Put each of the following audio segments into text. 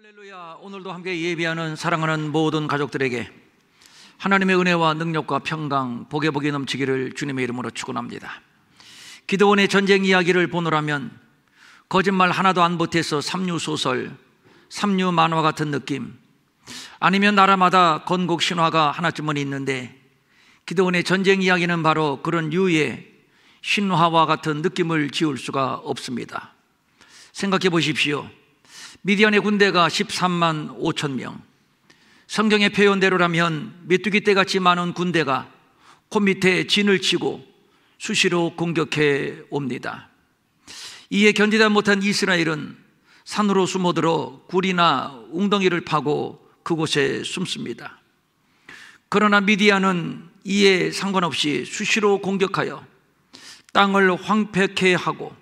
할렐루야. 오늘도 함께 예배하는 사랑하는 모든 가족들에게 하나님의 은혜와 능력과 평강, 복의 복이 넘치기를 주님의 이름으로 축원합니다. 기드온의 전쟁 이야기를 보노라면 거짓말 하나도 안 보태서 삼류소설, 삼류 만화 같은 느낌, 아니면 나라마다 건국 신화가 하나쯤은 있는데 기드온의 전쟁 이야기는 바로 그런 류의 신화와 같은 느낌을 지울 수가 없습니다. 생각해 보십시오. 미디안의 군대가 13만 5천 명, 성경의 표현대로라면 메뚜기 떼같이 많은 군대가 코 밑에 진을 치고 수시로 공격해 옵니다. 이에 견디다 못한 이스라엘은 산으로 숨어들어 굴이나 웅덩이를 파고 그곳에 숨습니다. 그러나 미디안은 이에 상관없이 수시로 공격하여 땅을 황폐케 하고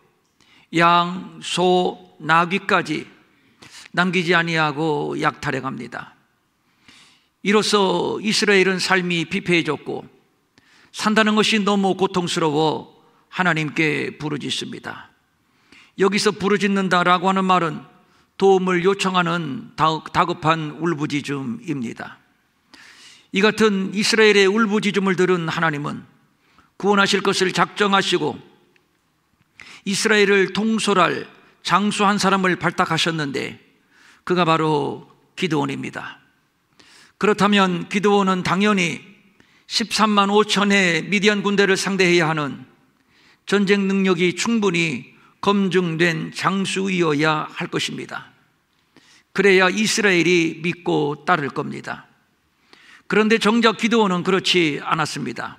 양, 소, 나귀까지 남기지 아니하고 약탈해 갑니다. 이로써 이스라엘은 삶이 피폐해졌고 산다는 것이 너무 고통스러워 하나님께 부르짖습니다. 여기서 부르짖는다라고 하는 말은 도움을 요청하는 다급한 울부짖음입니다. 이 같은 이스라엘의 울부짖음을 들은 하나님은 구원하실 것을 작정하시고 이스라엘을 통솔할 장수 한 사람을 발탁하셨는데 그가 바로 기드온입니다. 그렇다면 기드온은 당연히 13만 5천의 미디안 군대를 상대해야 하는 전쟁 능력이 충분히 검증된 장수이어야 할 것입니다. 그래야 이스라엘이 믿고 따를 겁니다. 그런데 정작 기드온은 그렇지 않았습니다.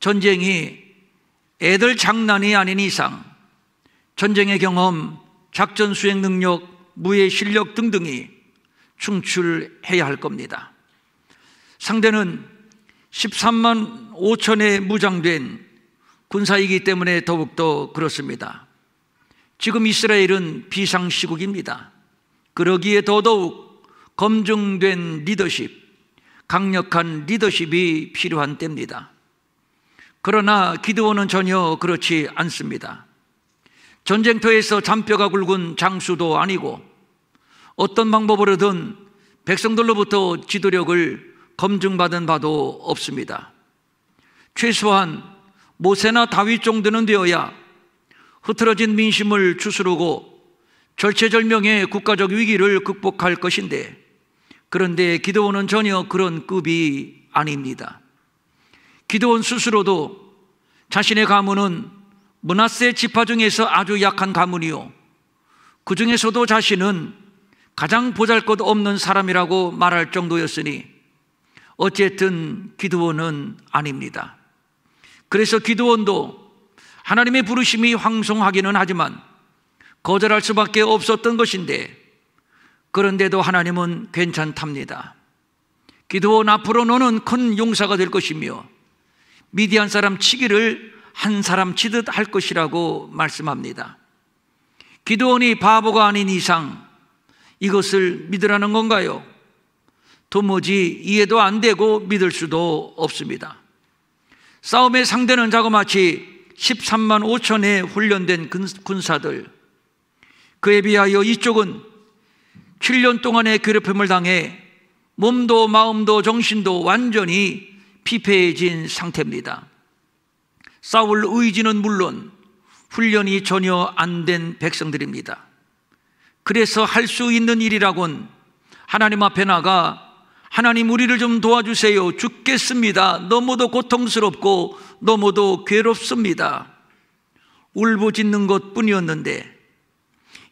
전쟁이 애들 장난이 아닌 이상 전쟁의 경험, 작전 수행 능력, 무예 실력 등등이 충출해야 할 겁니다. 상대는 13만 5천의 무장된 군사이기 때문에 더욱더 그렇습니다. 지금 이스라엘은 비상시국입니다. 그러기에 더더욱 검증된 리더십, 강력한 리더십이 필요한 때입니다. 그러나 기드온은 전혀 그렇지 않습니다. 전쟁터에서 잔뼈가 굵은 장수도 아니고 어떤 방법으로든 백성들로부터 지도력을 검증받은 바도 없습니다. 최소한 모세나 다윗 정도는 되어야 흐트러진 민심을 추스르고 절체절명의 국가적 위기를 극복할 것인데, 그런데 기드온은 전혀 그런 급이 아닙니다. 기드온 스스로도 자신의 가문은 므낫세 지파 중에서 아주 약한 가문이요, 그 중에서도 자신은 가장 보잘것없는 사람이라고 말할 정도였으니 어쨌든 기드온은 아닙니다. 그래서 기드온도 하나님의 부르심이 황송하기는 하지만 거절할 수밖에 없었던 것인데, 그런데도 하나님은 괜찮답니다. 기드온, 앞으로 너는 큰 용사가 될 것이며 미디안 사람 치기를 한 사람 치듯 할 것이라고 말씀합니다. 기드온이 바보가 아닌 이상 이것을 믿으라는 건가요? 도무지 이해도 안 되고 믿을 수도 없습니다. 싸움의 상대는 자그마치 13만 5천의 훈련된 군사들, 그에 비하여 이쪽은 7년 동안의 괴롭힘을 당해 몸도 마음도 정신도 완전히 피폐해진 상태입니다. 싸울 의지는 물론 훈련이 전혀 안 된 백성들입니다. 그래서 할 수 있는 일이라곤 하나님 앞에 나가 하나님 우리를 좀 도와주세요, 죽겠습니다, 너무도 고통스럽고 너무도 괴롭습니다, 울부짖는 것뿐이었는데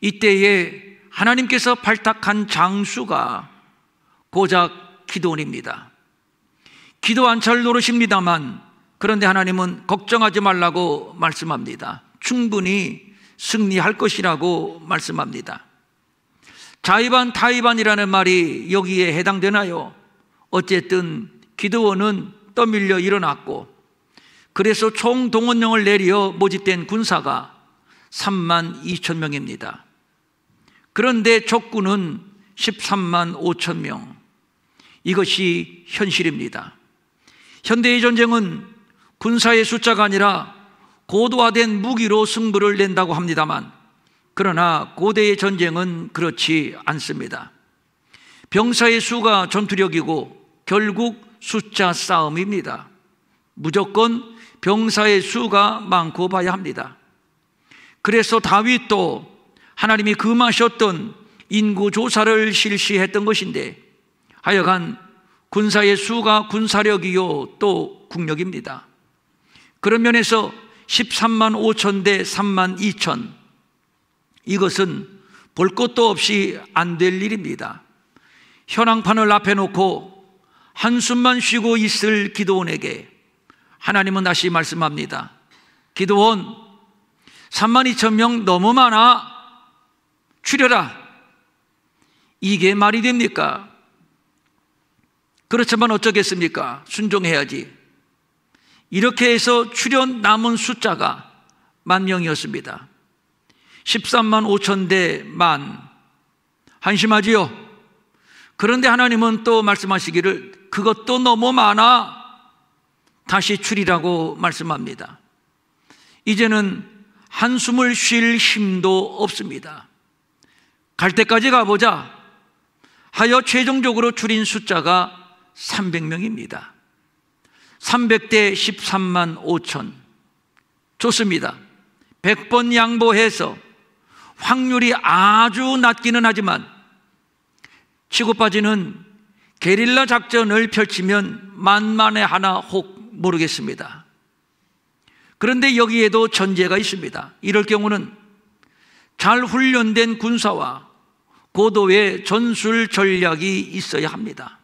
이때에 하나님께서 발탁한 장수가 고작 기드온입니다. 기도 안 찰 노릇입니다만 그런데 하나님은 걱정하지 말라고 말씀합니다. 충분히 승리할 것이라고 말씀합니다. 자의반 타의반이라는 말이 여기에 해당되나요? 어쨌든 기드온은 떠밀려 일어났고 그래서 총동원령을 내려 모집된 군사가 3만 2천 명입니다. 그런데 적군은 13만 5천 명. 이것이 현실입니다. 현대의 전쟁은 군사의 숫자가 아니라 고도화된 무기로 승부를 낸다고 합니다만 그러나 고대의 전쟁은 그렇지 않습니다. 병사의 수가 전투력이고 결국 숫자 싸움입니다. 무조건 병사의 수가 많고 봐야 합니다. 그래서 다윗도 하나님이 금하셨던 인구조사를 실시했던 것인데 하여간 군사의 수가 군사력이요 또 국력입니다. 그런 면에서 13만 5천 대 3만 2천, 이것은 볼 것도 없이 안 될 일입니다. 현황판을 앞에 놓고 한숨만 쉬고 있을 기드온에게 하나님은 다시 말씀합니다. 기드온, 3만 2천 명 너무 많아, 추려라. 이게 말이 됩니까? 그렇지만 어쩌겠습니까? 순종해야지. 이렇게 해서 추련 남은 숫자가 10,000명이었습니다. 13만 5천 대 만. 한심하지요? 그런데 하나님은 또 말씀하시기를 그것도 너무 많아, 다시 추리라고 말씀합니다. 이제는 한숨을 쉴 힘도 없습니다. 갈 때까지 가보자 하여 최종적으로 추린 숫자가 300명입니다. 300대 13만 5천. 좋습니다. 100번 양보해서 확률이 아주 낮기는 하지만 치고 빠지는 게릴라 작전을 펼치면 만만에 하나 혹 모르겠습니다. 그런데 여기에도 전제가 있습니다. 이럴 경우는 잘 훈련된 군사와 고도의 전술 전략이 있어야 합니다.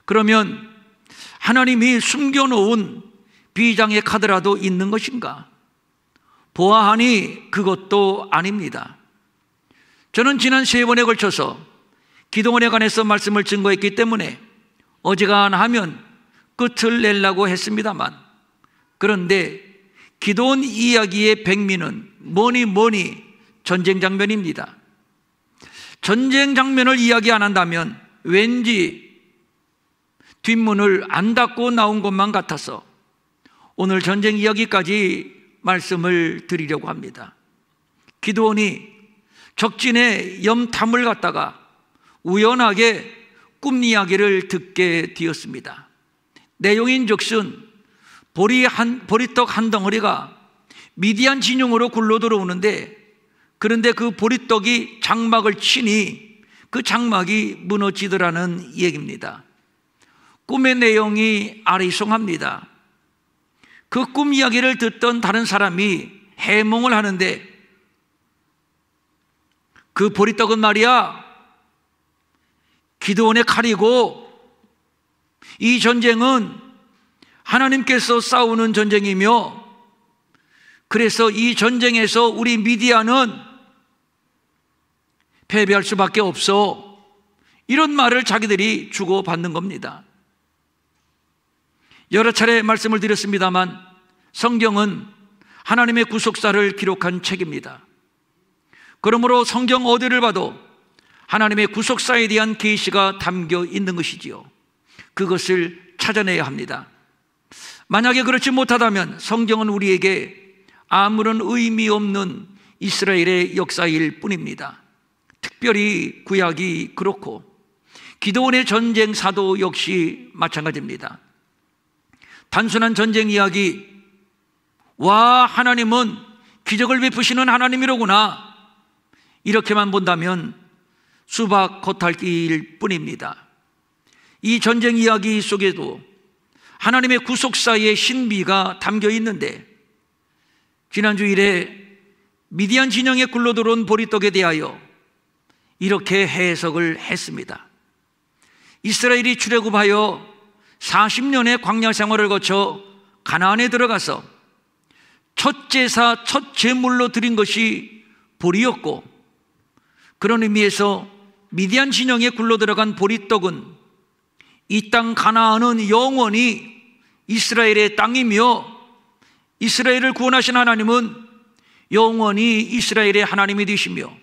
그러면 하나님이 숨겨놓은 비장의 카드라도 있는 것인가? 보아하니 그것도 아닙니다. 저는 지난 3번에 걸쳐서 기드온에 관해서 말씀을 증거했기 때문에 어지간하면 끝을 내려고 했습니다만, 그런데 기드온 이야기의 백미는 뭐니 전쟁 장면입니다. 전쟁 장면을 이야기 안 한다면 왠지 뒷문을 안 닫고 나온 것만 같아서 오늘 전쟁 이야기까지 말씀을 드리려고 합니다. 기드온이 적진에 염탐을 갔다가 우연하게 꿈 이야기를 듣게 되었습니다. 내용인즉슨 보리떡 한 덩어리가 미디안 진영으로 굴러 들어오는데, 그런데 그 보리떡이 장막을 치니 그 장막이 무너지더라는 얘기입니다. 꿈의 내용이 아리송합니다. 그 꿈 이야기를 듣던 다른 사람이 해몽을 하는데, 그 보리떡은 말이야 기드온의 칼이고 이 전쟁은 하나님께서 싸우는 전쟁이며, 그래서 이 전쟁에서 우리 미디안은 패배할 수밖에 없어, 이런 말을 자기들이 주고받는 겁니다. 여러 차례 말씀을 드렸습니다만 성경은 하나님의 구속사를 기록한 책입니다. 그러므로 성경 어디를 봐도 하나님의 구속사에 대한 계시가 담겨 있는 것이지요. 그것을 찾아내야 합니다. 만약에 그렇지 못하다면 성경은 우리에게 아무런 의미 없는 이스라엘의 역사일 뿐입니다. 특별히 구약이 그렇고 기드온의 전쟁사도 역시 마찬가지입니다. 단순한 전쟁 이야기, 와, 하나님은 기적을 베푸시는 하나님이로구나, 이렇게만 본다면 수박 겉핥기일 뿐입니다. 이 전쟁 이야기 속에도 하나님의 구속사의 신비가 담겨 있는데, 지난 주일에 미디안 진영에 굴러들어온 보리떡에 대하여 이렇게 해석을 했습니다. 이스라엘이 출애굽하여 40년의 광야 생활을 거쳐 가나안에 들어가서 첫 제사, 첫 제물로 드린 것이 보리였고, 그런 의미에서 미디안 진영에 굴러 들어간 보리떡은 이 땅 가나안은 영원히 이스라엘의 땅이며, 이스라엘을 구원하신 하나님은 영원히 이스라엘의 하나님이 되시며,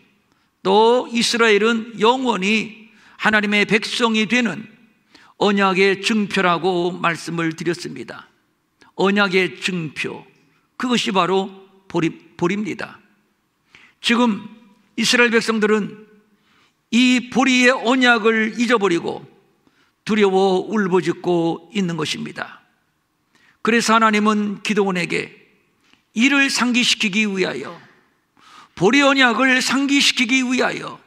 또 이스라엘은 영원히 하나님의 백성이 되는 언약의 증표라고 말씀을 드렸습니다. 언약의 증표, 그것이 바로 보리입니다. 지금 이스라엘 백성들은 이 보리의 언약을 잊어버리고 두려워 울부짖고 있는 것입니다. 그래서 하나님은 기드온에게 이를 상기시키기 위하여, 보리 언약을 상기시키기 위하여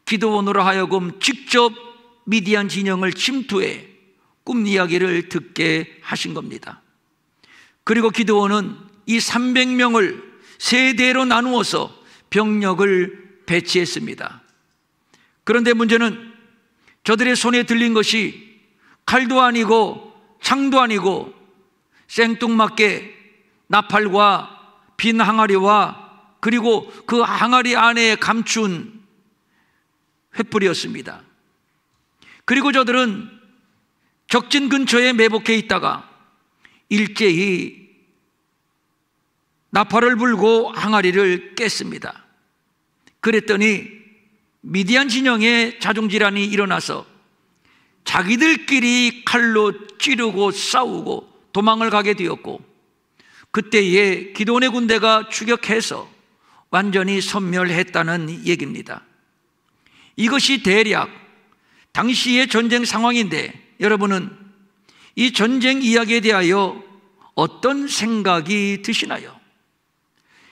기드온으로 하여금 직접 미디안 진영을 침투해 꿈 이야기를 듣게 하신 겁니다. 그리고 기드온은 이 300명을 세 대로 나누어서 병력을 배치했습니다. 그런데 문제는 저들의 손에 들린 것이 칼도 아니고 창도 아니고 생뚱맞게 나팔과 빈 항아리와 그리고 그 항아리 안에 감춘 횃불이었습니다. 그리고 저들은 적진 근처에 매복해 있다가 일제히 나팔을 불고 항아리를 깼습니다. 그랬더니 미디안 진영에 자중질환이 일어나서 자기들끼리 칼로 찌르고 싸우고 도망을 가게 되었고, 그때에 기드온의 군대가 추격해서 완전히 섬멸했다는 얘기입니다. 이것이 대략 당시의 전쟁 상황인데, 여러분은 이 전쟁 이야기에 대하여 어떤 생각이 드시나요?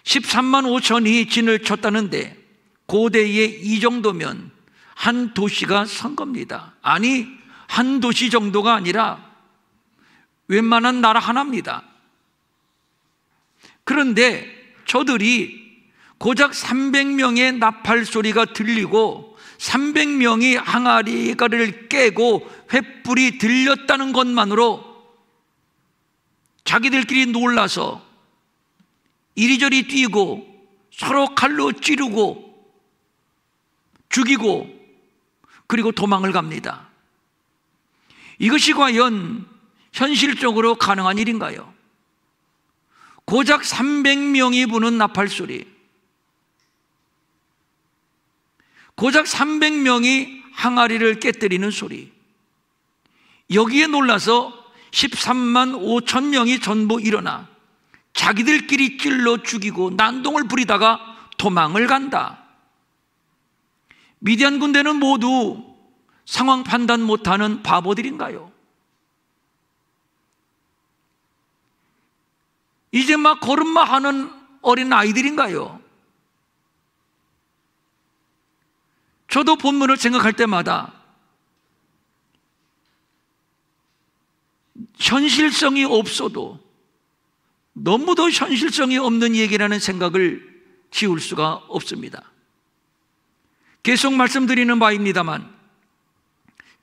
13만 5천이 진을 쳤다는데 고대에 이 정도면 한 도시가 선 겁니다. 아니, 한 도시 정도가 아니라 웬만한 나라 하나입니다. 그런데 저들이 고작 300명의 나팔 소리가 들리고 300명이 항아리를 깨고 횃불이 들렸다는 것만으로 자기들끼리 놀라서 이리저리 뛰고 서로 칼로 찌르고 죽이고 그리고 도망을 갑니다. 이것이 과연 현실적으로 가능한 일인가요? 고작 300명이 부는 나팔 소리, 고작 300명이 항아리를 깨뜨리는 소리, 여기에 놀라서 13만 5천 명이 전부 일어나 자기들끼리 찔러 죽이고 난동을 부리다가 도망을 간다. 미디안 군대는 모두 상황 판단 못하는 바보들인가요? 이제 막 걸음마하는 어린 아이들인가요? 저도 본문을 생각할 때마다 현실성이 없어도 너무도 현실성이 없는 얘기라는 생각을 지울 수가 없습니다. 계속 말씀드리는 바입니다만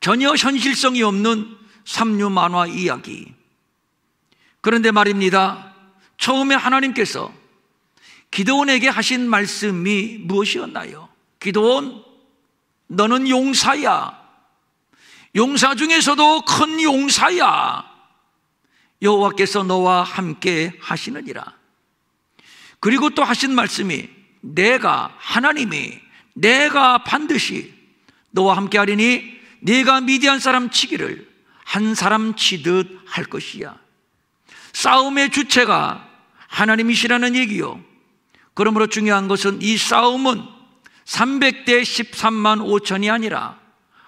전혀 현실성이 없는 삼류 만화 이야기. 그런데 말입니다, 처음에 하나님께서 기드온에게 하신 말씀이 무엇이었나요? 기드온, 너는 용사야. 용사 중에서도 큰 용사야. 여호와께서 너와 함께 하시느니라. 그리고 또 하신 말씀이, 하나님이 내가 반드시 너와 함께 하리니 네가 미디안 사람 치기를 한 사람 치듯 할 것이야. 싸움의 주체가 하나님이시라는 얘기요. 그러므로 중요한 것은 이 싸움은 300대 13만 5천이 아니라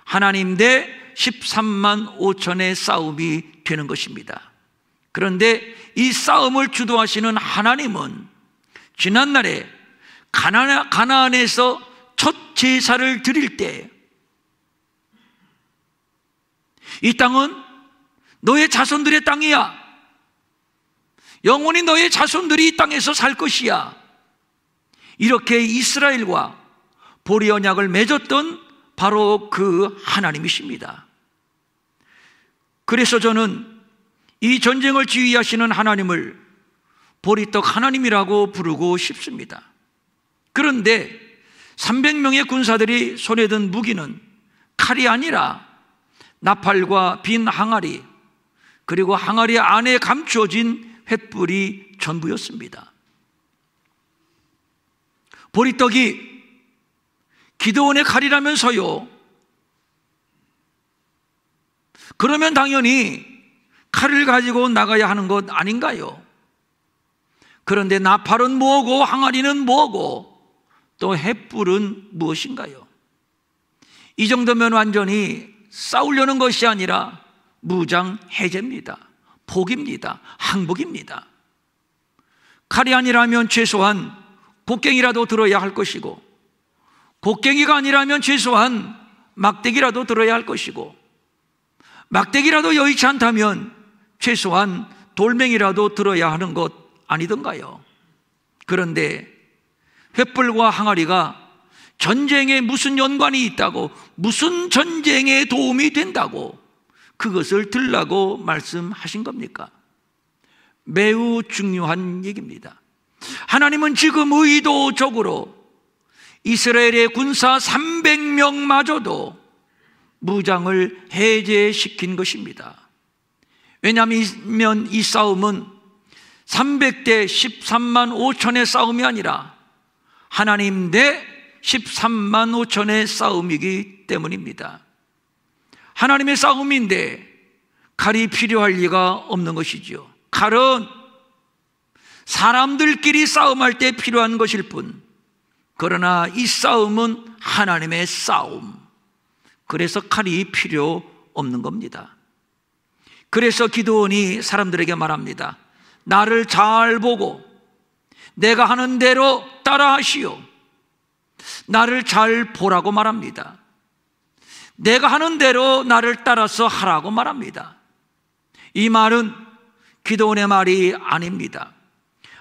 하나님 대 13만 5천의 싸움이 되는 것입니다. 그런데 이 싸움을 주도하시는 하나님은 지난날에 가나안에서 첫 제사를 드릴 때 이 땅은 너의 자손들의 땅이야. 영원히 너의 자손들이 이 땅에서 살 것이야. 이렇게 이스라엘과 보리 언약을 맺었던 바로 그 하나님이십니다. 그래서 저는 이 전쟁을 지휘하시는 하나님을 보리떡 하나님이라고 부르고 싶습니다. 그런데 300명의 군사들이 손에 든 무기는 칼이 아니라 나팔과 빈 항아리, 그리고 항아리 안에 감추어진 횃불이 전부였습니다. 보리떡이 기드온의 칼이라면서요. 그러면 당연히 칼을 가지고 나가야 하는 것 아닌가요? 그런데 나팔은 뭐고 항아리는 뭐고 또 횃불은 무엇인가요? 이 정도면 완전히 싸우려는 것이 아니라 무장 해제입니다. 포기입니다. 항복입니다. 칼이 아니라면 최소한 곡괭이라도 들어야 할 것이고, 곡괭이가 아니라면 최소한 막대기라도 들어야 할 것이고, 막대기라도 여의치 않다면 최소한 돌멩이라도 들어야 하는 것 아니던가요? 그런데 횃불과 항아리가 전쟁에 무슨 연관이 있다고, 무슨 전쟁에 도움이 된다고 그것을 들라고 말씀하신 겁니까? 매우 중요한 얘기입니다. 하나님은 지금 의도적으로 이스라엘의 군사 300명마저도 무장을 해제시킨 것입니다. 왜냐하면 이 싸움은 300대 13만 5천의 싸움이 아니라 하나님 대 13만 5천의 싸움이기 때문입니다. 하나님의 싸움인데 칼이 필요할 리가 없는 것이죠. 칼은 사람들끼리 싸움할 때 필요한 것일 뿐, 그러나 이 싸움은 하나님의 싸움, 그래서 칼이 필요 없는 겁니다. 그래서 기드온이 사람들에게 말합니다. 나를 잘 보고 내가 하는 대로 따라하시오. 나를 잘 보라고 말합니다. 내가 하는 대로 나를 따라서 하라고 말합니다. 이 말은 기드온의 말이 아닙니다.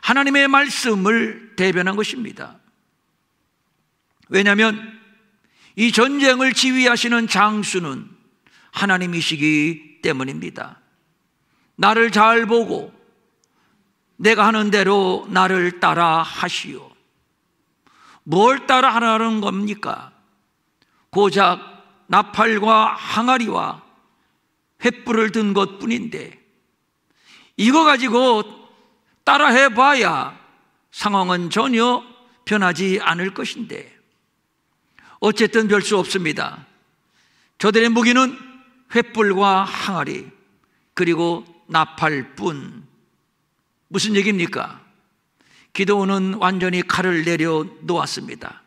하나님의 말씀을 대변한 것입니다. 왜냐하면 이 전쟁을 지휘하시는 장수는 하나님이시기 때문입니다. 나를 잘 보고 내가 하는 대로 나를 따라 하시오. 뭘 따라 하라는 겁니까? 고작 나팔과 항아리와 횃불을 든 것뿐인데, 이거 가지고 따라 해봐야 상황은 전혀 변하지 않을 것인데, 어쨌든 별 수 없습니다. 저들의 무기는 횃불과 항아리 그리고 나팔뿐. 무슨 얘기입니까? 기드온은 완전히 칼을 내려놓았습니다.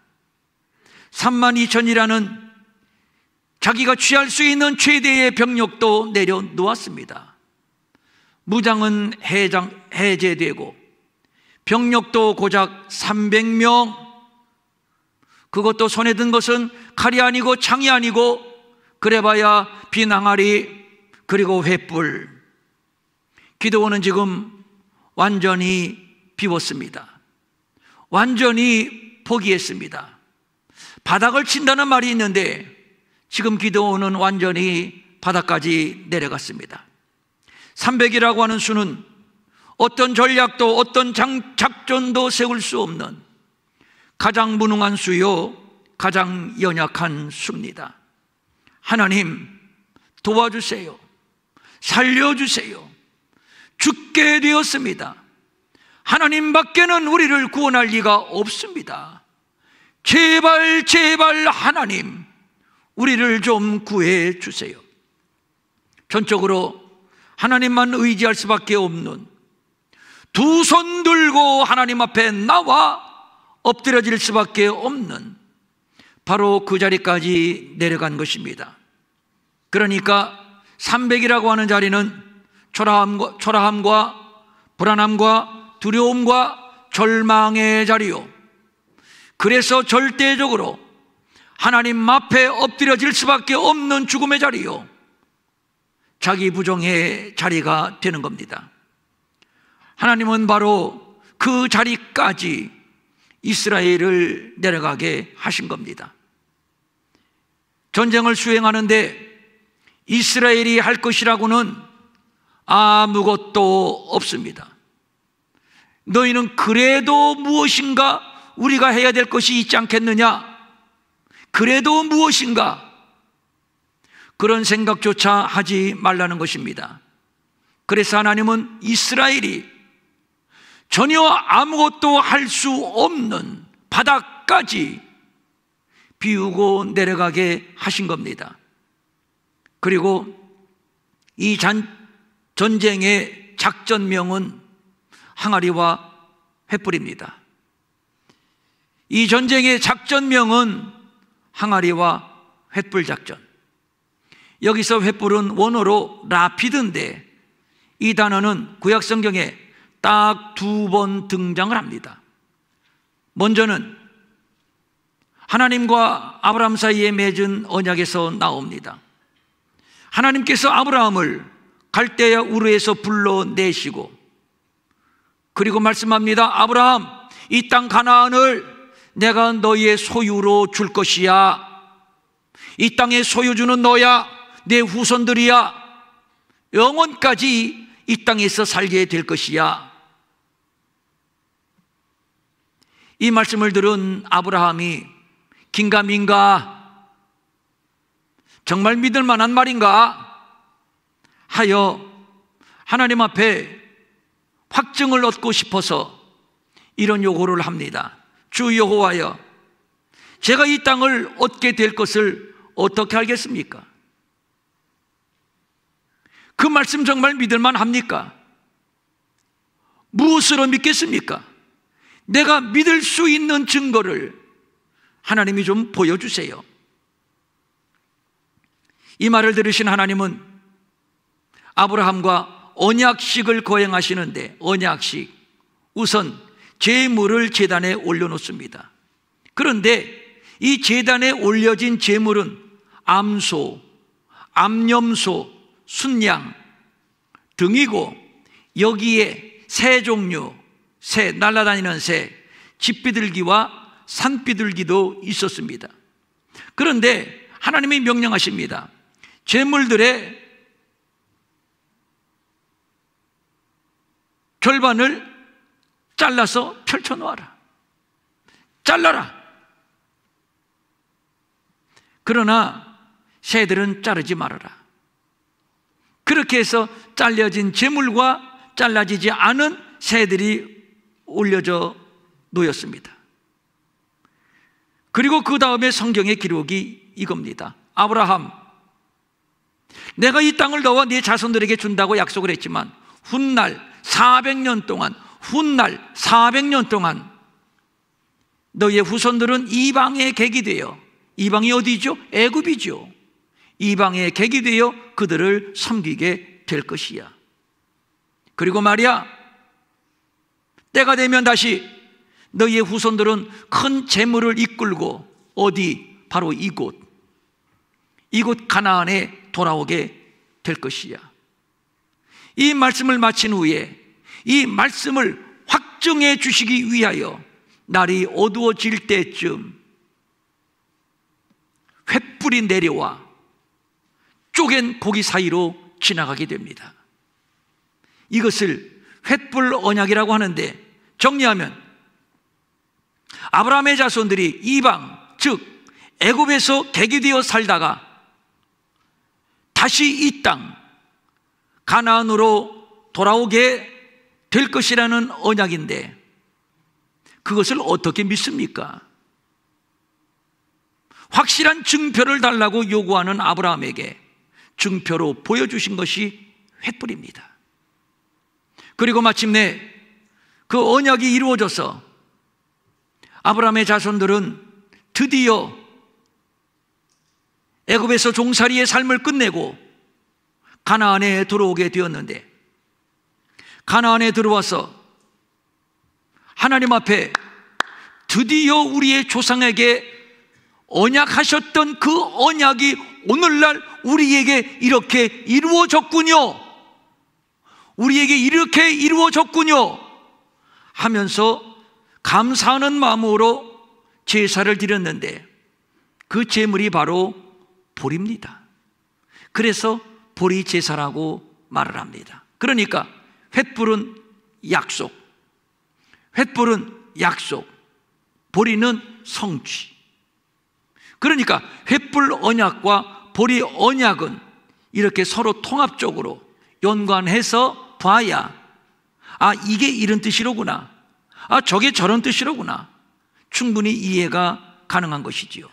32,000이라는 자기가 취할 수 있는 최대의 병력도 내려놓았습니다. 무장은 해제되고 병력도 고작 300명, 그것도 손에 든 것은 칼이 아니고 창이 아니고 그래봐야 빈 항아리 그리고 횃불. 기드온은 지금 완전히 비웠습니다. 완전히 포기했습니다. 바닥을 친다는 말이 있는데 지금 기드온은 완전히 바닥까지 내려갔습니다. 300이라고 하는 수는 어떤 전략도 어떤 작전도 세울 수 없는 가장 무능한 수요, 가장 연약한 수입니다. 하나님 도와주세요. 살려주세요. 죽게 되었습니다. 하나님밖에는 우리를 구원할 리가 없습니다. 제발 제발 하나님 우리를 좀 구해 주세요. 전적으로 하나님만 의지할 수밖에 없는, 두 손 들고 하나님 앞에 나와 엎드려질 수밖에 없는 바로 그 자리까지 내려간 것입니다. 그러니까 300이라고 하는 자리는 초라함과 불안함과 두려움과 절망의 자리요, 그래서 절대적으로 하나님 앞에 엎드려질 수밖에 없는 죽음의 자리요, 자기 부정의 자리가 되는 겁니다. 하나님은 바로 그 자리까지 이스라엘을 내려가게 하신 겁니다. 전쟁을 수행하는데 이스라엘이 할 것이라고는 아무것도 없습니다. 너희는 그래도 무엇인가 우리가 해야 될 것이 있지 않겠느냐? 그래도 무엇인가? 그런 생각조차 하지 말라는 것입니다. 그래서 하나님은 이스라엘이 전혀 아무것도 할 수 없는 바닥까지 비우고 내려가게 하신 겁니다. 그리고 이 전쟁의 작전명은 항아리와 횃불입니다. 이 전쟁의 작전명은 항아리와 횃불 작전. 여기서 횃불은 원어로 라피드인데 이 단어는 구약 성경에 딱 2번 등장을 합니다. 먼저는 하나님과 아브라함 사이에 맺은 언약에서 나옵니다. 하나님께서 아브라함을 갈대아 우르에서 불러내시고 그리고 말씀합니다. 아브라함, 이 땅 가나안을 내가 너희의 소유로 줄 것이야. 이 땅의 소유주는 너야. 내 후손들이야. 영원까지 이 땅에서 살게 될 것이야. 이 말씀을 들은 아브라함이 긴가민가, 정말 믿을 만한 말인가 하여 하나님 앞에 확증을 얻고 싶어서 이런 요구를 합니다. 주 여호와여, 제가 이 땅을 얻게 될 것을 어떻게 알겠습니까? 그 말씀 정말 믿을 만합니까? 무엇으로 믿겠습니까? 내가 믿을 수 있는 증거를 하나님이 좀 보여주세요. 이 말을 들으신 하나님은 아브라함과 언약식을 거행하시는데, 언약식, 우선 제물을 제단에 올려놓습니다. 그런데 이 제단에 올려진 제물은 암소, 암염소, 순양 등이고 여기에 새 종류, 새, 날아다니는 새, 집비둘기와 산비둘기도 있었습니다. 그런데 하나님이 명령하십니다. 제물들의 절반을 잘라서 펼쳐놓아라. 잘라라. 그러나 새들은 자르지 말아라. 그렇게 해서 잘려진 제물과 잘라지지 않은 새들이 올려져 놓였습니다. 그리고 그 다음에 성경의 기록이 이겁니다. 아브라함, 내가 이 땅을 너와 네 자손들에게 준다고 약속을 했지만 훗날 400년 동안 너희의 후손들은 이방의 객이 되어, 이방이 어디죠? 애굽이죠. 이방의 객이 되어 그들을 섬기게 될 것이야. 그리고 말이야, 때가 되면 다시 너희의 후손들은 큰 재물을 이끌고 어디? 바로 이곳 가나안에 돌아오게 될 것이야. 이 말씀을 마친 후에 이 말씀을 확증해 주시기 위하여 날이 어두워질 때쯤 횃불이 내려와 쪼갠 고기 사이로 지나가게 됩니다. 이것을 횃불 언약이라고 하는데, 정리하면 아브라함의 자손들이 이방, 즉 애굽에서 객이 되어 살다가 다시 이 땅 가나안으로 돌아오게 될 것이라는 언약인데, 그것을 어떻게 믿습니까? 확실한 증표를 달라고 요구하는 아브라함에게 증표로 보여주신 것이 횃불입니다. 그리고 마침내 그 언약이 이루어져서 아브라함의 자손들은 드디어 애굽에서 종살이의 삶을 끝내고 가나안에 들어오게 되었는데, 가나안에 들어와서 하나님 앞에 드디어 우리의 조상에게 언약하셨던 그 언약이 오늘날 우리에게 이렇게 이루어졌군요, 우리에게 이렇게 이루어졌군요 하면서 감사하는 마음으로 제사를 드렸는데, 그 제물이 바로 보리입니다. 그래서 보리 제사라고 말을 합니다. 그러니까 횃불은 약속, 횃불은 약속, 보리는 성취. 그러니까 횃불 언약과 보리 언약은 이렇게 서로 통합적으로 연관해서 봐야, 아, 이게 이런 뜻이로구나, 아, 저게 저런 뜻이로구나, 충분히 이해가 가능한 것이지요.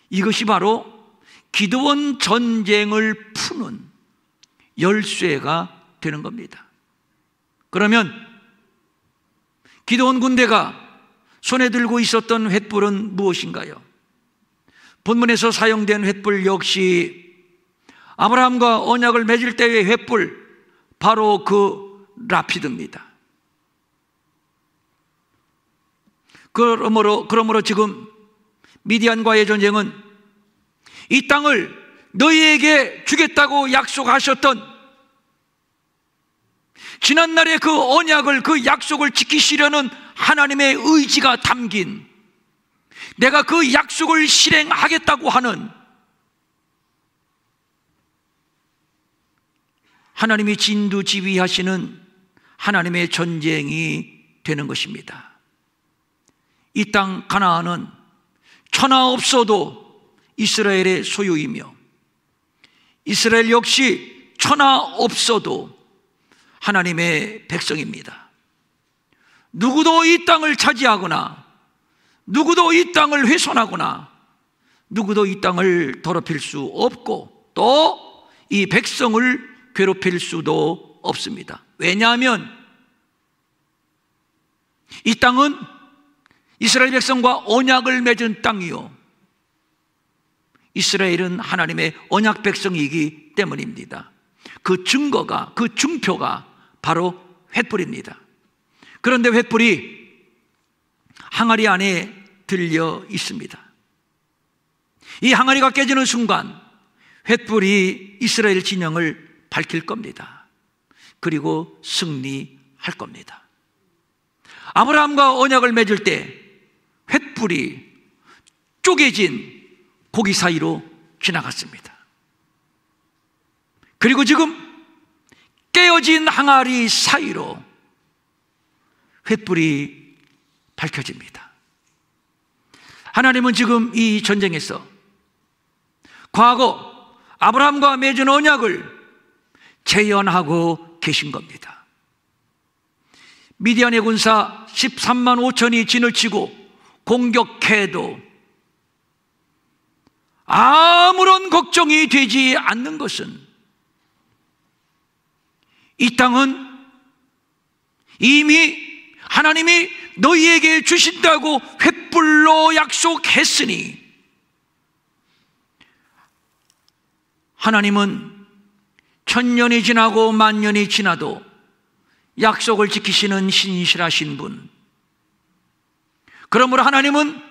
이것이 바로 기드온 전쟁을 푸는 열쇠가 되는 겁니다. 그러면 기드온 군대가 손에 들고 있었던 횃불은 무엇인가요? 본문에서 사용된 횃불 역시 아브라함과 언약을 맺을 때의 횃불, 바로 그 라피드입니다. 그러므로 지금 미디안과의 전쟁은 이 땅을 너희에게 주겠다고 약속하셨던 지난날의 그 언약을, 그 약속을 지키시려는 하나님의 의지가 담긴, 내가 그 약속을 실행하겠다고 하는 하나님이 진두지휘하시는 하나님의 전쟁이 되는 것입니다. 이 땅 가나안은 천하 없어도 이스라엘의 소유이며, 이스라엘 역시 천하 없어도 하나님의 백성입니다. 누구도 이 땅을 차지하거나, 누구도 이 땅을 훼손하거나, 누구도 이 땅을 더럽힐 수 없고, 또 이 백성을 괴롭힐 수도 없습니다. 왜냐하면 이 땅은 이스라엘 백성과 언약을 맺은 땅이요, 이스라엘은 하나님의 언약 백성이기 때문입니다. 그 증거가, 그 증표가 바로 횃불입니다. 그런데 횃불이 항아리 안에 들려 있습니다. 이 항아리가 깨지는 순간 횃불이 이스라엘 진영을 밝힐 겁니다. 그리고 승리할 겁니다. 아브라함과 언약을 맺을 때 횃불이 쪼개진 고기 사이로 지나갔습니다. 그리고 지금 깨어진 항아리 사이로 횃불이 밝혀집니다. 하나님은 지금 이 전쟁에서 과거 아브라함과 맺은 언약을 재현하고 계신 겁니다. 미디안의 군사 13만 5천이 진을 치고 공격해도 아무런 걱정이 되지 않는 것은, 이 땅은 이미 하나님이 너희에게 주신다고 횃불로 약속했으니, 하나님은 천년이 지나고 만년이 지나도 약속을 지키시는 신실하신 분, 그러므로 하나님은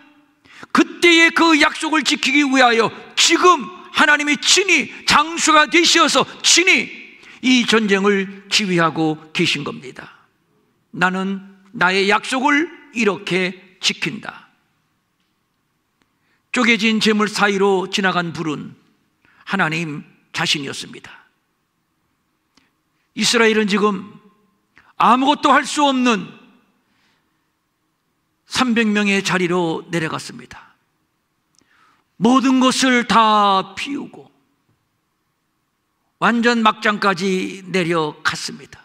그때의 그 약속을 지키기 위하여 지금 하나님이 친히 장수가 되시어서 친히 이 전쟁을 지휘하고 계신 겁니다. 나는 나의 약속을 이렇게 지킨다. 쪼개진 재물 사이로 지나간 불은 하나님 자신이었습니다. 이스라엘은 지금 아무것도 할 수 없는 300명의 자리로 내려갔습니다. 모든 것을 다 비우고 완전 막장까지 내려갔습니다.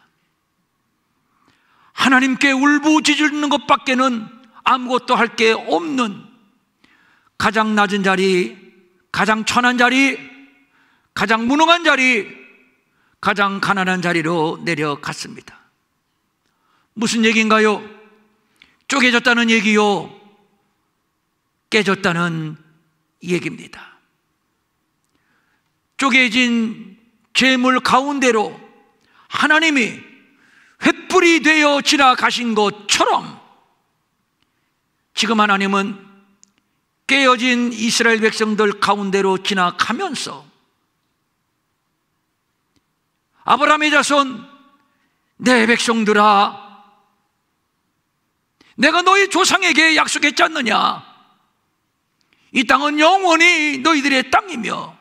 하나님께 울부짖는 것밖에는 아무것도 할 게 없는 가장 낮은 자리, 가장 천한 자리, 가장 무능한 자리, 가장 가난한 자리로 내려갔습니다. 무슨 얘기인가요? 쪼개졌다는 얘기요, 깨졌다는 얘기입니다. 쪼개진 재물 가운데로 하나님이 횃불이 되어 지나가신 것처럼 지금 하나님은 깨어진 이스라엘 백성들 가운데로 지나가면서 아브라함의 자손, 내 백성들아, 내가 너희 조상에게 약속했지 않느냐? 이 땅은 영원히 너희들의 땅이며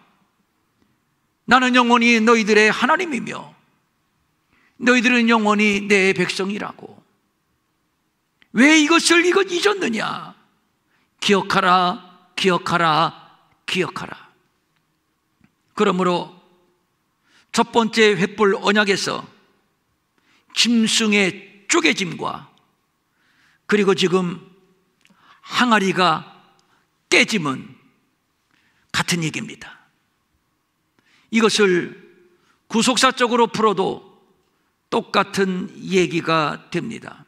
나는 영원히 너희들의 하나님이며 너희들은 영원히 내 백성이라고. 왜 이것을 잊었느냐? 기억하라, 기억하라, 기억하라. 그러므로 첫 번째 횃불 언약에서 짐승의 쪼개짐과 그리고 지금 항아리가 깨짐은 같은 얘기입니다. 이것을 구속사적으로 풀어도 똑같은 얘기가 됩니다.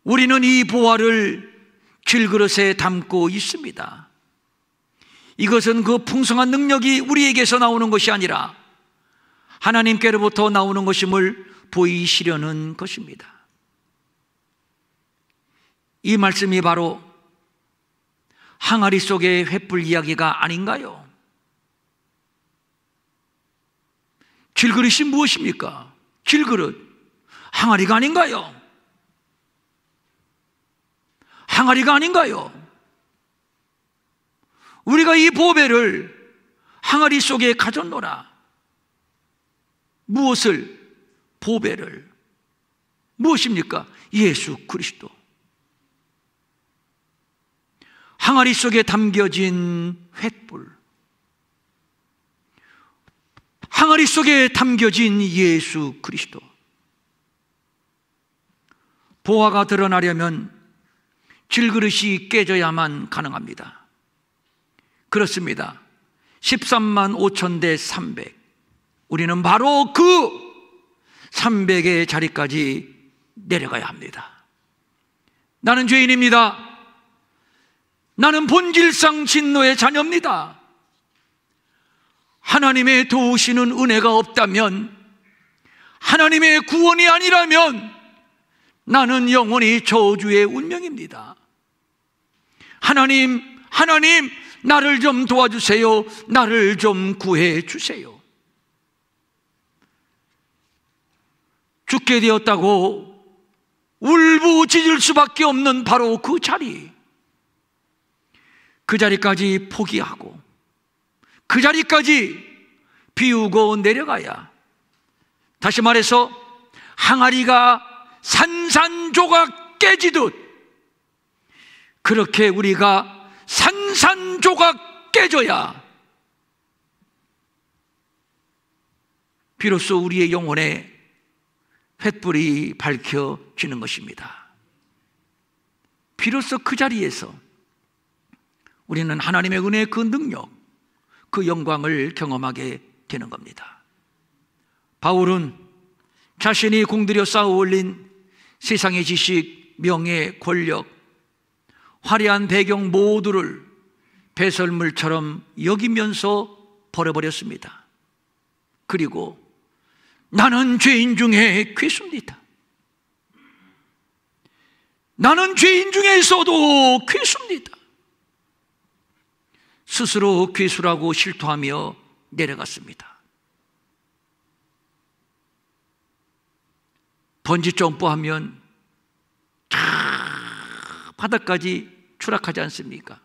우리는 이 보화를 질그릇에 담고 있습니다. 이것은 그 풍성한 능력이 우리에게서 나오는 것이 아니라 하나님께로부터 나오는 것임을 보이시려는 것입니다. 이 말씀이 바로 항아리 속의 횃불 이야기가 아닌가요? 질그릇이 무엇입니까? 질그릇, 항아리가 아닌가요? 항아리가 아닌가요? 우리가 이 보배를 항아리 속에 가졌노라. 무엇을? 보배를. 무엇입니까? 예수 그리스도. 항아리 속에 담겨진 횃불, 항아리 속에 담겨진 예수 그리스도. 보화가 드러나려면 질그릇이 깨져야만 가능합니다. 그렇습니다. 13만 5천 대 300. 우리는 바로 그 300의 자리까지 내려가야 합니다. 나는 죄인입니다. 나는 본질상 진노의 자녀입니다. 하나님의 도우시는 은혜가 없다면, 하나님의 구원이 아니라면 나는 영원히 저주의 운명입니다. 하나님, 나를 좀 도와주세요. 나를 좀 구해 주세요. 죽게 되었다고 울부짖을 수밖에 없는 바로 그 자리, 그 자리까지 포기하고 그 자리까지 비우고 내려가야, 다시 말해서 항아리가 산산조각 깨지듯 그렇게 우리가 산산조각 깨져야 비로소 우리의 영혼에 횃불이 밝혀지는 것입니다. 비로소 그 자리에서 우리는 하나님의 은혜의 그 능력, 그 영광을 경험하게 되는 겁니다. 바울은 자신이 공들여 쌓아 올린 세상의 지식, 명예, 권력, 화려한 배경 모두를 배설물처럼 여기면서 버려버렸습니다. 그리고 나는 죄인 중에 괴수입니다. 나는 죄인 중에서도 괴수입니다. 스스로 괴수라고 실토하며 내려갔습니다. 번지 점프하면 바닥까지 추락하지 않습니까?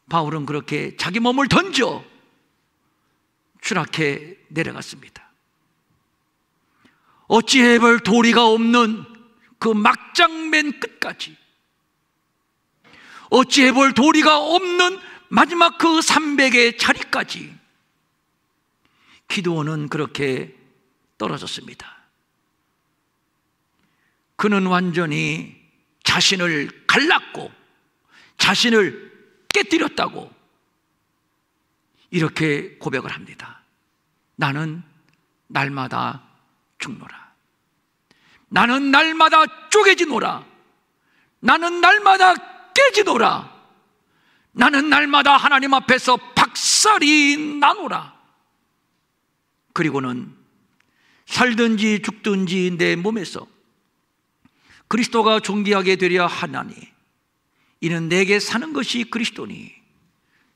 바울은 그렇게 자기 몸을 던져 추락해 내려갔습니다. 어찌해 볼 도리가 없는 그 막장맨 끝까지, 어찌해 볼 도리가 없는 마지막 그 300의 자리까지 기드온은 그렇게 떨어졌습니다. 그는 완전히 자신을 갈랐고 자신을 깨뜨렸다고 이렇게 고백을 합니다. 나는 날마다 죽노라. 나는 날마다 쪼개지노라. 나는 날마다 깨지노라. 나는 날마다 하나님 앞에서 박살이 나노라. 그리고는 살든지 죽든지 내 몸에서 그리스도가 존귀하게 되려 하나니 이는 내게 사는 것이 그리스도니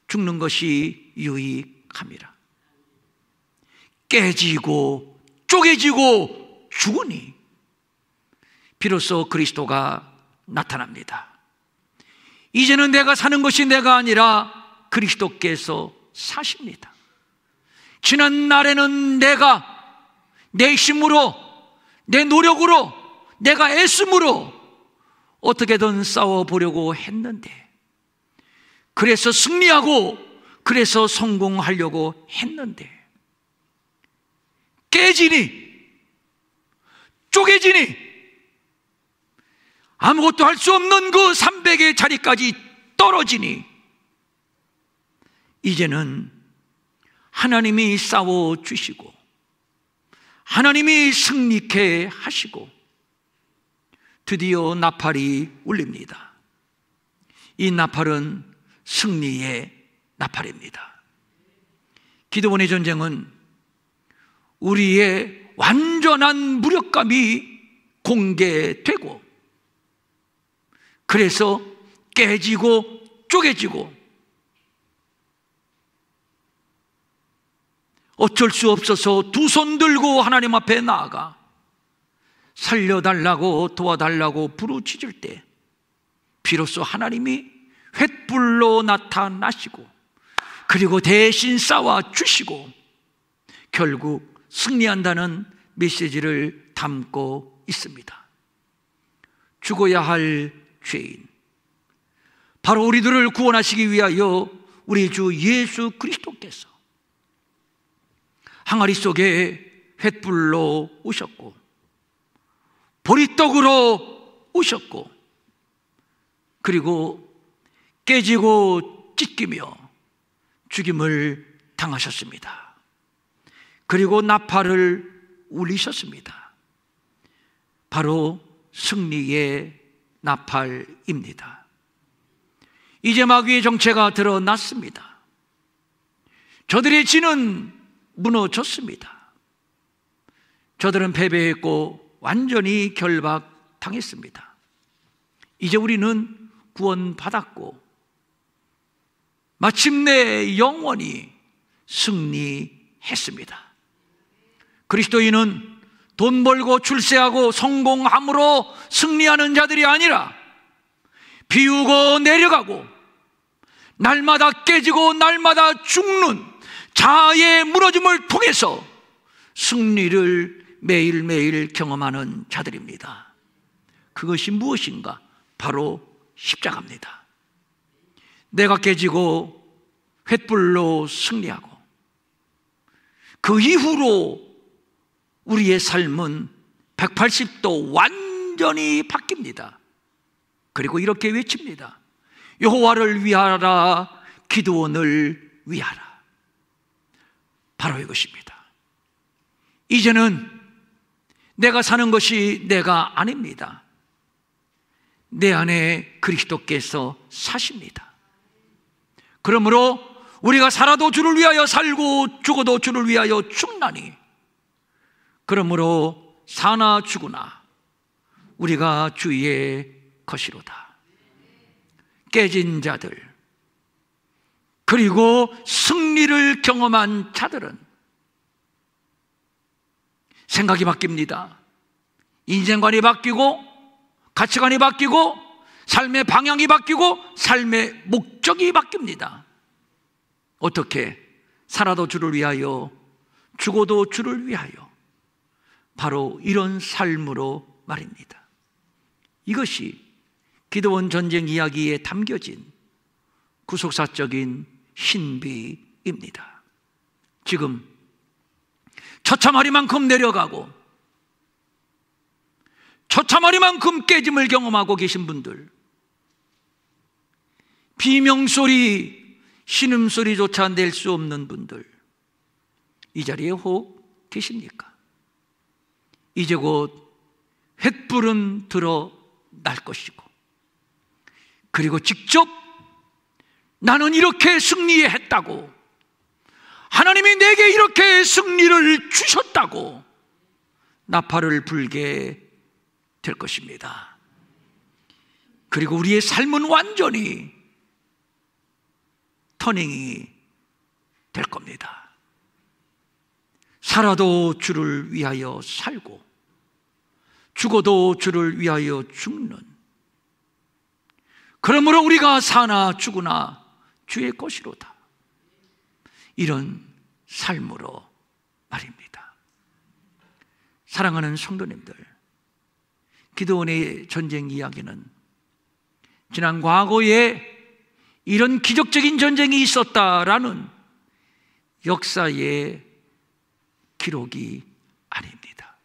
죽는 것이 유익함이라. 깨지고 쪼개지고 죽으니 비로소 그리스도가 나타납니다. 이제는 내가 사는 것이 내가 아니라 그리스도께서 사십니다. 지난 날에는 내가 내 힘으로, 내 노력으로, 내가 애씀으로 어떻게든 싸워보려고 했는데, 그래서 승리하고 그래서 성공하려고 했는데 깨지니, 쪼개지니 아무것도 할 수 없는 그 300의 자리까지 떨어지니 이제는 하나님이 싸워주시고 하나님이 승리케 하시고 드디어 나팔이 울립니다. 이 나팔은 승리의 나팔입니다. 기드온의 전쟁은 우리의 완전한 무력감이 공개되고, 그래서 깨지고 쪼개지고 어쩔 수 없어서 두 손 들고 하나님 앞에 나아가 살려달라고 도와달라고 부르짖을 때 비로소 하나님이 횃불로 나타나시고, 그리고 대신 싸워주시고 결국 승리한다는 메시지를 담고 있습니다. 죽어야 할 죄인, 바로 우리들을 구원하시기 위하여 우리 주 예수 그리스도께서 항아리 속에 횃불로 오셨고 보리떡으로 오셨고, 그리고 깨지고 찢기며 죽임을 당하셨습니다. 그리고 나팔을 울리셨습니다. 바로 승리의 나팔입니다. 이제 마귀의 정체가 드러났습니다. 저들의 진은 무너졌습니다. 저들은 패배했고 완전히 결박당했습니다. 이제 우리는 구원받았고 마침내 영원히 승리했습니다. 그리스도인은 돈 벌고 출세하고 성공함으로 승리하는 자들이 아니라 비우고 내려가고 날마다 깨지고 날마다 죽는 자아의 무너짐을 통해서 승리를 매일매일 경험하는 자들입니다. 그것이 무엇인가? 바로 십자가입니다. 내가 깨지고 횃불로 승리하고 그 이후로 우리의 삶은 180도 완전히 바뀝니다. 그리고 이렇게 외칩니다. 여호와를 위하라, 기드온을 위하라. 바로 이것입니다. 이제는 내가 사는 것이 내가 아닙니다. 내 안에 그리스도께서 사십니다. 그러므로 우리가 살아도 주를 위하여 살고 죽어도 주를 위하여 죽나니, 그러므로 사나 죽으나 우리가 주의 것이로다. 깨진 자들, 그리고 승리를 경험한 자들은 생각이 바뀝니다. 인생관이 바뀌고 가치관이 바뀌고 삶의 방향이 바뀌고 삶의 목적이 바뀝니다. 어떻게? 살아도 주를 위하여 죽어도 주를 위하여. 바로 이런 삶으로 말입니다. 이것이 기드온 전쟁 이야기에 담겨진 구속사적인 신비입니다. 지금 처참하리만큼 내려가고 처참하리만큼 깨짐을 경험하고 계신 분들, 비명소리, 신음소리조차 낼 수 없는 분들, 이 자리에 혹 계십니까? 이제 곧 횃불은 드러날 것이고, 그리고 직접 나는 이렇게 승리했다고, 하나님이 내게 이렇게 승리를 주셨다고 나팔을 불게 될 것입니다. 그리고 우리의 삶은 완전히 터닝이 될 겁니다. 살아도 주를 위하여 살고 죽어도 주를 위하여 죽는, 그러므로 우리가 사나 죽으나 주의 것이로다, 이런 삶으로 말입니다. 사랑하는 성도님들, 기드온의 전쟁 이야기는 지난 과거에 이런 기적적인 전쟁이 있었다라는 역사의 기록이 아닙니다.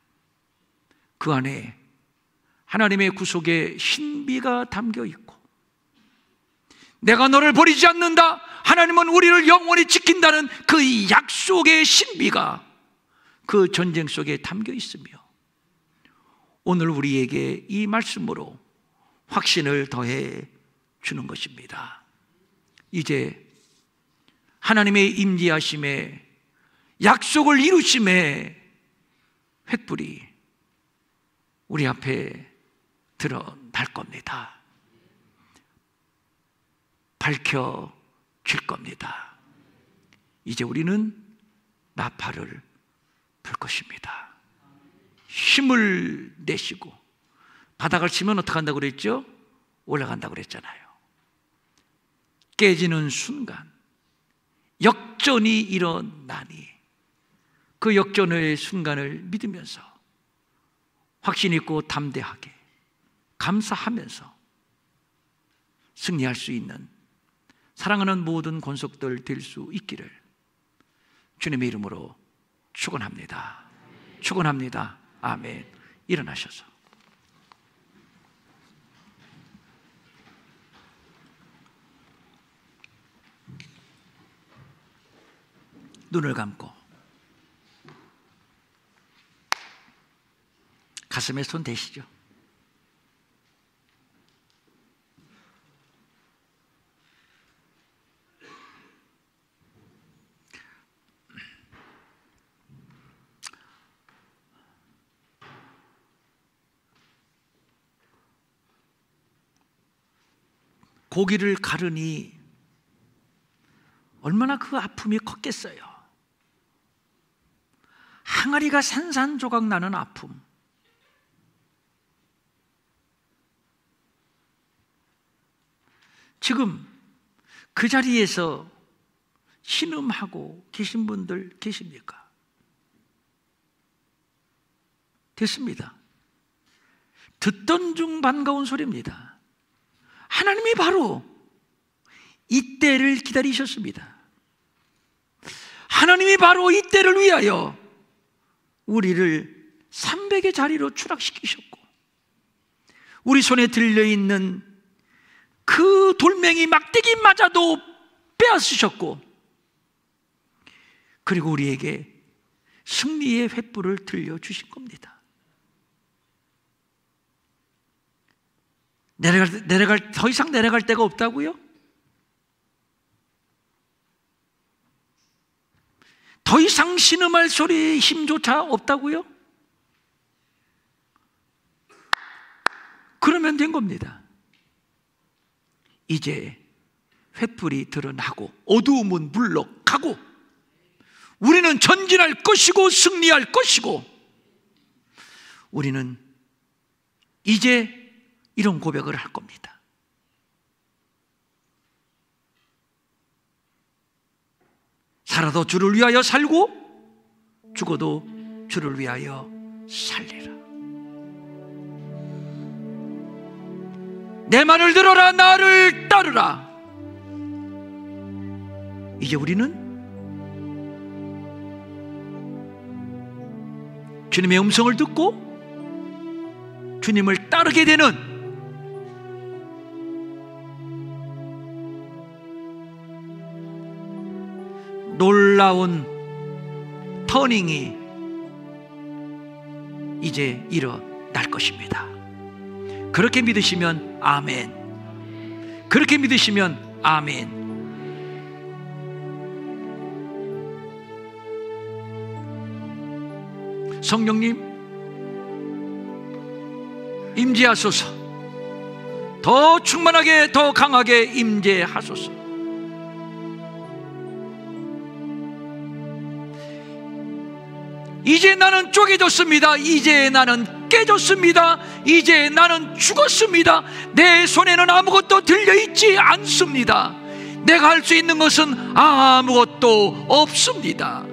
그 안에 하나님의 구속의 신비가 담겨 있고, 내가 너를 버리지 않는다, 하나님은 우리를 영원히 지킨다는 그 약속의 신비가 그 전쟁 속에 담겨 있으며, 오늘 우리에게 이 말씀으로 확신을 더해 주는 것입니다. 이제 하나님의 임재하심에, 약속을 이루심에 횃불이 우리 앞에 드러날 겁니다. 밝혀질 겁니다. 이제 우리는 나팔을 불 것입니다. 힘을 내시고, 바닥을 치면 어떻게 한다고 그랬죠? 올라간다고 그랬잖아요. 깨지는 순간 역전이 일어나니 그 역전의 순간을 믿으면서 확신 있고 담대하게 감사하면서 승리할 수 있는 사랑하는 모든 권속들 될 수 있기를 주님의 이름으로 축원합니다. 축원합니다. 아멘. 일어나셔서 눈을 감고 가슴에 손 대시죠. 고기를 가르니 얼마나 그 아픔이 컸겠어요. 항아리가 산산조각 나는 아픔. 지금 그 자리에서 신음하고 계신 분들 계십니까? 됐습니다. 듣던 중 반가운 소리입니다. 하나님이 바로 이때를 기다리셨습니다. 하나님이 바로 이때를 위하여 우리를 300의 자리로 추락시키셨고, 우리 손에 들려있는 그 돌멩이 막대기 맞아도 빼앗으셨고, 그리고 우리에게 승리의 횃불을 들려주신 겁니다. 더 이상 내려갈 데가 없다고요? 더 이상 신음할 소리의 힘조차 없다고요? 그러면 된 겁니다. 이제 횃불이 드러나고 어두움은 물러가고 우리는 전진할 것이고 승리할 것이고, 우리는 이제 이런 고백을 할 겁니다. 살아도 주를 위하여 살고 죽어도 주를 위하여 살리라. 내 말을 들어라, 나를 따르라. 이제 우리는 주님의 음성을 듣고 주님을 따르게 되는 놀라운 터닝이 이제 일어날 것입니다. 그렇게 믿으시면 아멘. 그렇게 믿으시면 아멘. 성령님 임재하소서. 더 충만하게, 더 강하게 임재하소서. 이제 나는 쪼개졌습니다. 이제 나는 깨졌습니다. 이제 나는 죽었습니다. 내 손에는 아무것도 들려있지 않습니다. 내가 할 수 있는 것은 아무것도 없습니다.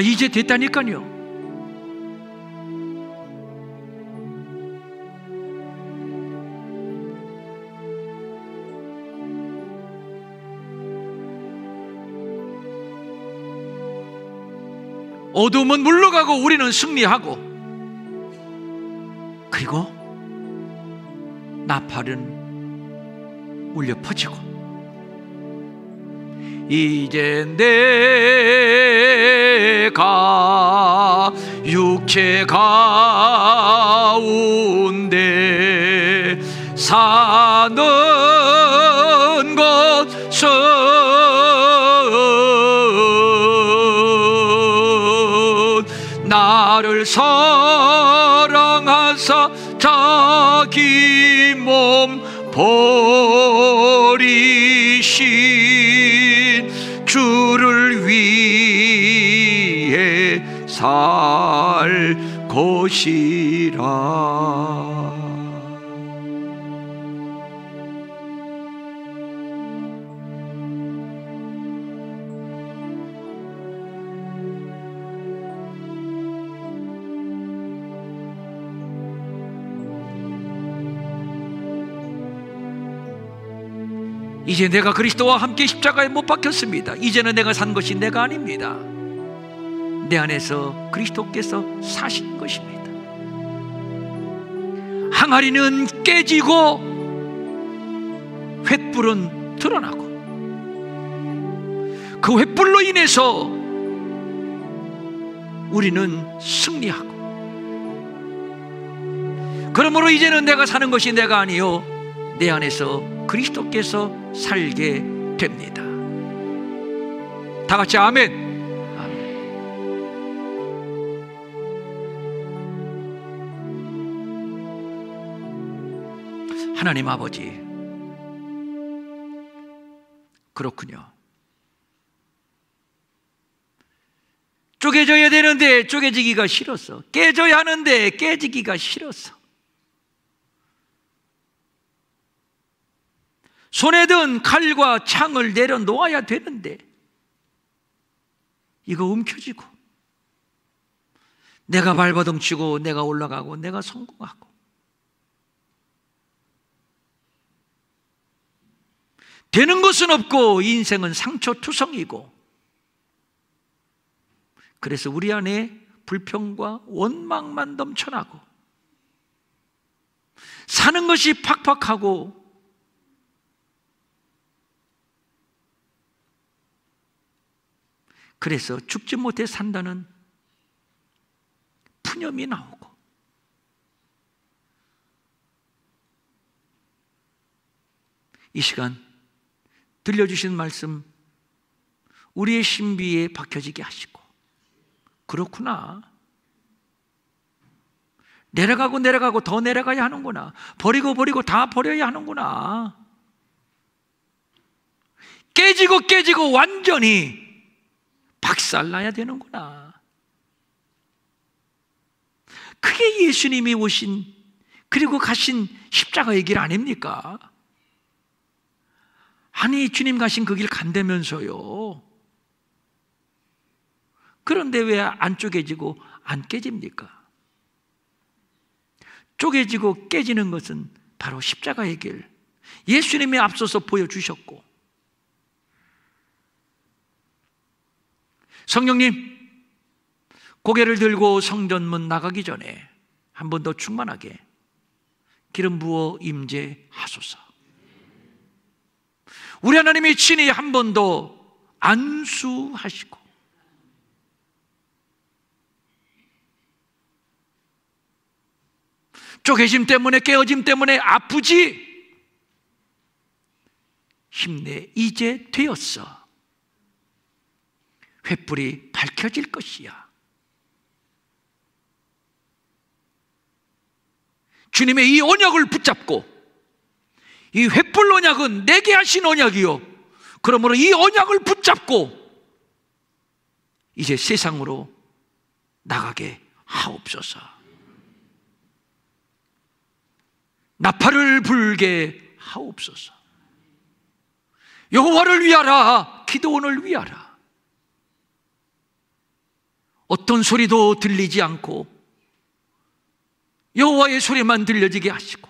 이제 됐다니까요. 어둠은 물러가고 우리는 승리하고, 그리고 나팔은 울려 퍼지고, 이제 내가 육체 가운데 사는 것은 나를 사랑하사 자기 몸 버리신 주를 위해 살 것이라. 이제 내가 그리스도와 함께 십자가에 못 박혔습니다. 이제는 내가 산 것이 내가 아닙니다. 내 안에서 그리스도께서 사신 것입니다. 항아리는 깨지고 횃불은 드러나고, 그 횃불로 인해서 우리는 승리하고, 그러므로 이제는 내가 사는 것이 내가 아니요 내 안에서 그리스도께서 살게 됩니다. 다 같이 아멘. 아멘. 하나님 아버지, 그렇군요. 쪼개져야 되는데 쪼개지기가 싫었어. 깨져야 하는데 깨지기가 싫었어. 손에 든 칼과 창을 내려놓아야 되는데 이거 움켜쥐고 내가 발버둥치고 내가 올라가고 내가 성공하고, 되는 것은 없고 인생은 상처투성이고, 그래서 우리 안에 불평과 원망만 넘쳐나고 사는 것이 팍팍하고, 그래서 죽지 못해 산다는 푸념이 나오고, 이 시간 들려주신 말씀 우리의 신비에 박혀지게 하시고, 그렇구나, 내려가고 내려가고 더 내려가야 하는구나, 버리고 버리고 다 버려야 하는구나, 깨지고 깨지고 완전히 박살나야 되는구나. 그게 예수님이 오신 그리고 가신 십자가의 길 아닙니까? 아니, 주님 가신 그 길 간다면서요. 그런데 왜 안 쪼개지고 안 깨집니까? 쪼개지고 깨지는 것은 바로 십자가의 길, 예수님이 앞서서 보여주셨고, 성령님, 고개를 들고 성전문 나가기 전에 한 번 더 충만하게 기름 부어 임재하소서. 우리 하나님이 친히 한 번 더 안수하시고, 쪼개짐 때문에, 깨어짐 때문에 아프지? 힘내, 이제 되었어. 횃불이 밝혀질 것이야. 주님의 이 언약을 붙잡고, 이 횃불 언약은 내게 하신 언약이요, 그러므로 이 언약을 붙잡고 이제 세상으로 나가게 하옵소서. 나팔을 불게 하옵소서. 여호와를 위하라, 기도원을 위하라. 어떤 소리도 들리지 않고 여호와의 소리만 들려지게 하시고,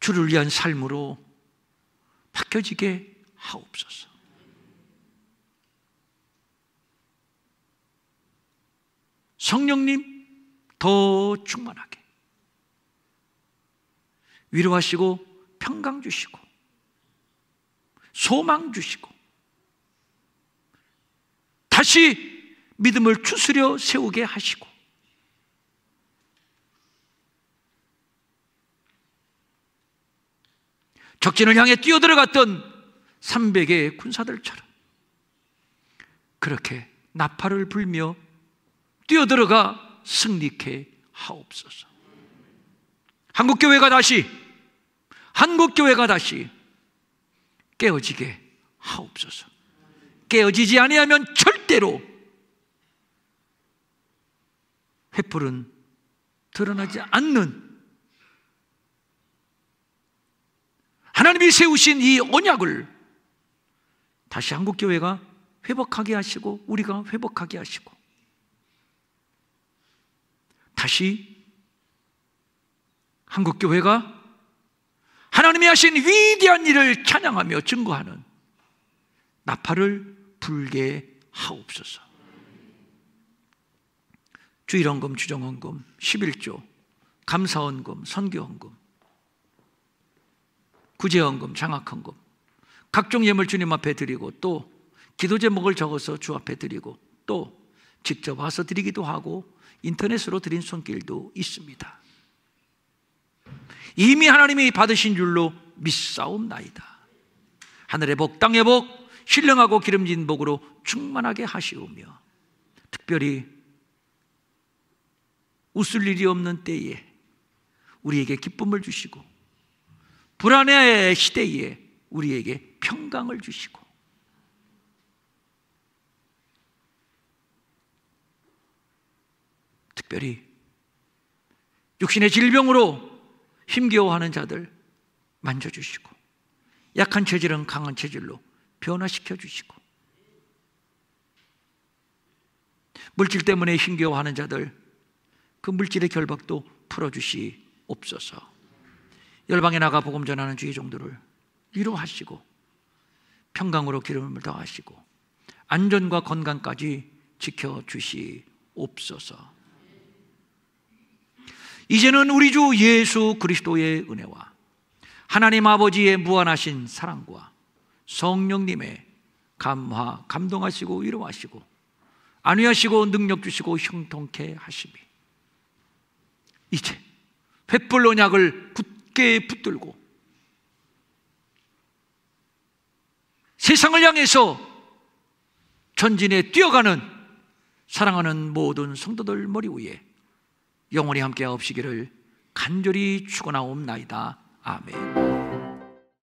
주를 위한 삶으로 바뀌어지게 하옵소서. 성령님 더 충만하게 위로하시고 평강 주시고 소망 주시고 다시 믿음을 추스려 세우게 하시고 적진을 향해 뛰어들어갔던 300의 군사들처럼 그렇게 나팔을 불며 뛰어들어가 승리케 하옵소서. 한국교회가 다시 깨어지게 하옵소서. 깨어지지 아니하면 절대로 횃불은 드러나지 않는 하나님이 세우신 이 언약을 다시 한국교회가 회복하게 하시고 우리가 회복하게 하시고 다시 한국교회가 하나님이 하신 위대한 일을 찬양하며 증거하는 나팔을 불게 하옵소서. 주일헌금, 주정헌금, 11조, 감사헌금, 선교헌금, 구제헌금, 장학헌금, 각종 예물 주님 앞에 드리고 또 기도 제목을 적어서 주 앞에 드리고 또 직접 와서 드리기도 하고 인터넷으로 드린 손길도 있습니다. 이미 하나님이 받으신 줄로 믿사옵나이다. 하늘의 복, 땅의 복, 신령하고 기름진 복으로 충만하게 하시오며 특별히 웃을 일이 없는 때에 우리에게 기쁨을 주시고 불안의 시대에 우리에게 평강을 주시고 특별히 육신의 질병으로 힘겨워하는 자들 만져주시고 약한 체질은 강한 체질로 변화시켜 주시고 물질 때문에 힘겨워하는 자들 그 물질의 결박도 풀어주시옵소서. 열방에 나가 복음 전하는 주의 종들을 위로하시고 평강으로 기름을 더하시고 안전과 건강까지 지켜주시옵소서. 이제는 우리 주 예수 그리스도의 은혜와 하나님 아버지의 무한하신 사랑과 성령님의 감화, 감동하시고 위로하시고 안위하시고 능력 주시고 형통케 하심이 이제 횃불 언약을 굳게 붙들고 세상을 향해서 전진에 뛰어가는 사랑하는 모든 성도들 머리 위에 영원히 함께 하옵시기를 간절히 축원하옵나이다. 아멘.